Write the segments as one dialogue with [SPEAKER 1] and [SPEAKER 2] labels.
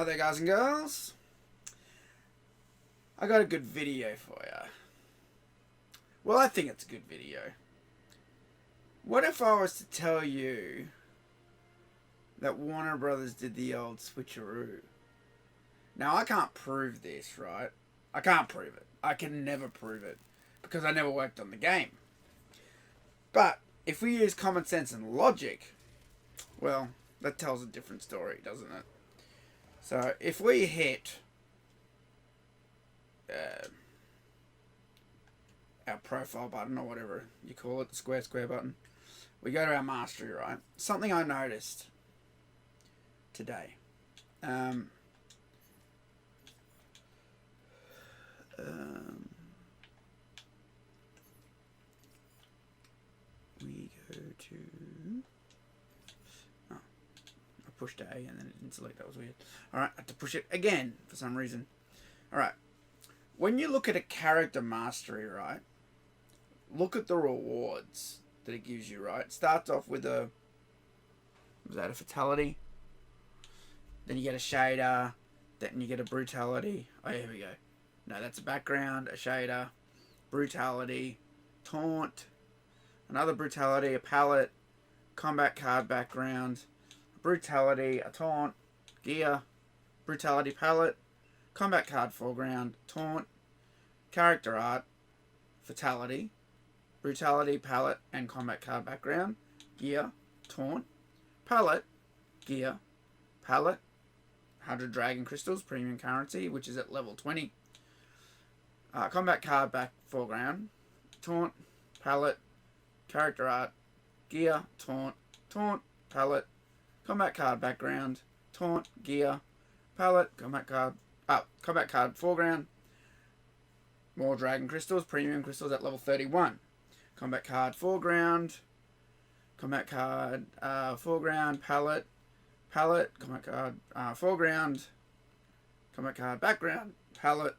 [SPEAKER 1] Hi there, guys and girls. I got a good video for you. Well, I think it's a good video. What if I was to tell you that Warner Brothers did the old Switch-A-Roo? Now, I can't prove this, right? I can't prove it. I can never prove it because I never worked on the game. But if we use common sense and logic, well, that tells a different story, doesn't it? So if we hit our profile button or whatever you call it, the square button, we go to our mastery, right? Something I noticed today. We go to... Oh, I pushed A and then it didn't select. That was weird. Alright, I have to push it again for some reason. Alright. When you look at a character mastery, right, look at the rewards that it gives you, right? It starts off with a... Was that a fatality? Then you get a shader. Then you get a brutality. Oh, here we go. No, that's a background, a shader, brutality, taunt, another brutality, a palette, combat card background, brutality, a taunt, gear, brutality palette, combat card foreground, taunt, character art, fatality, brutality palette and combat card background, gear, taunt, palette, gear, palette, 100 dragon crystals, premium currency, which is at level 20. Combat card back foreground, taunt, palette, character art, gear, taunt, palette, combat card background, taunt, gear, palette, combat card foreground, more dragon crystals, premium crystals at level 31. Combat card foreground, combat card foreground, palette, combat card foreground, combat card background, palette,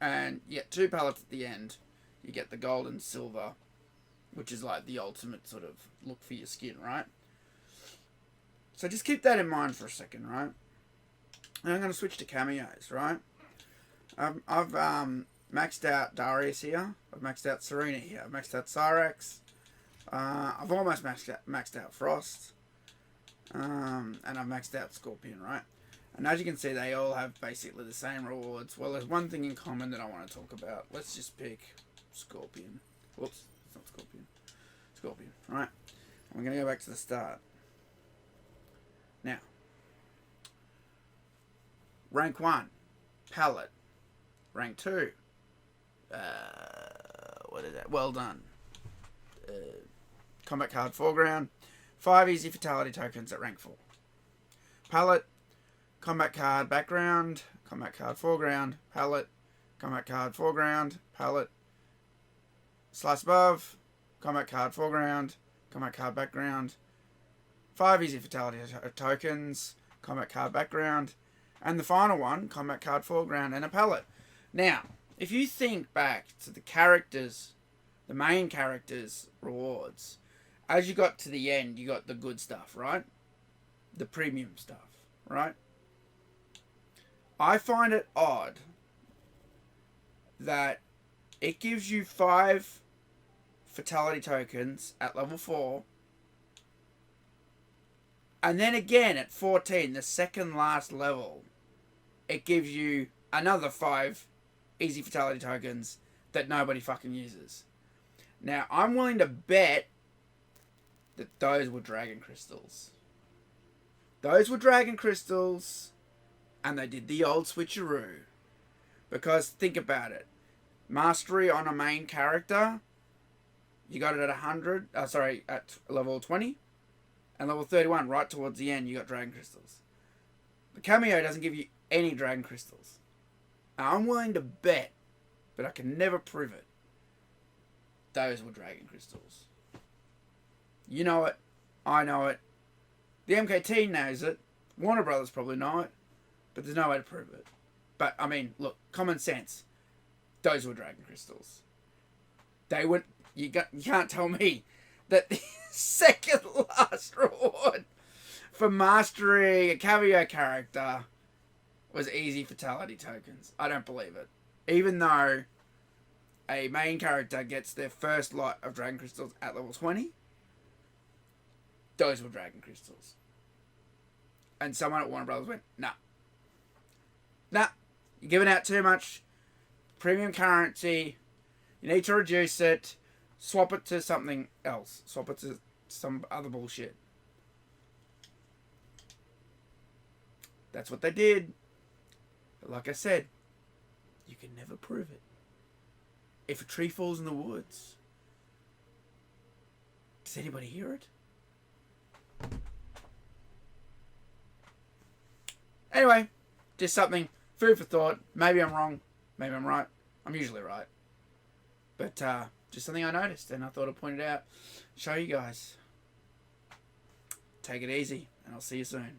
[SPEAKER 1] and you get 2 palettes at the end. You get the gold and silver, which is like the ultimate sort of look for your skin, right? So just keep that in mind for a second, right? And I'm going to switch to cameos, right? I've maxed out Darius here. I've maxed out Serena here. I've maxed out Cyrax. I've almost maxed out Frost. And I've maxed out Scorpion, right? And as you can see, they all have basically the same rewards. Well, there's one thing in common that I want to talk about. Let's just pick Scorpion. Whoops, it's not Scorpion. Scorpion, right? I'm going to go back to the start. Now, rank 1, palette. Rank 2, what is that? Well done. Combat card foreground. 5 easy fatality tokens at rank 4. Palette. Combat card background, combat card foreground, palette, combat card foreground, palette, slice above, combat card foreground, combat card background, 5 easy fatality tokens, combat card background, and the final one, combat card foreground and a palette. Now, if you think back to the characters, the main characters' rewards, as you got to the end, you got the good stuff, right? The premium stuff, right? I find it odd that it gives you 5 fatality tokens at level 4. And then again at 14, the second last level, it gives you another 5 easy fatality tokens that nobody fucking uses. Now, I'm willing to bet that those were dragon crystals. Those were dragon crystals. And they did the old Switch-A-Roo. Because think about it. Mastery on a main character, you got it at at level 20. And level 31, right towards the end, you got dragon crystals. The cameo doesn't give you any dragon crystals. Now, I'm willing to bet, but I can never prove it, those were dragon crystals. You know it. I know it. The MKT knows it. Warner Brothers probably know it. But there's no way to prove it. But, I mean, look, common sense. Those were dragon crystals. They would... You can't tell me that the second last reward for mastering a cameo character was easy fatality tokens. I don't believe it. Even though a main character gets their first lot of Dragon Crystals at level 20, those were Dragon Crystals. And someone at Warner Brothers went, nah. Nah, you're giving out too much premium currency. You need to reduce it. Swap it to something else. Swap it to some other bullshit. That's what they did. But like I said, you can never prove it. If a tree falls in the woods, does anybody hear it? Anyway, just something, food for thought. Maybe I'm wrong. Maybe I'm right. I'm usually right. But just something I noticed, and I thought I'd point it out. Show you guys. Take it easy, and I'll see you soon.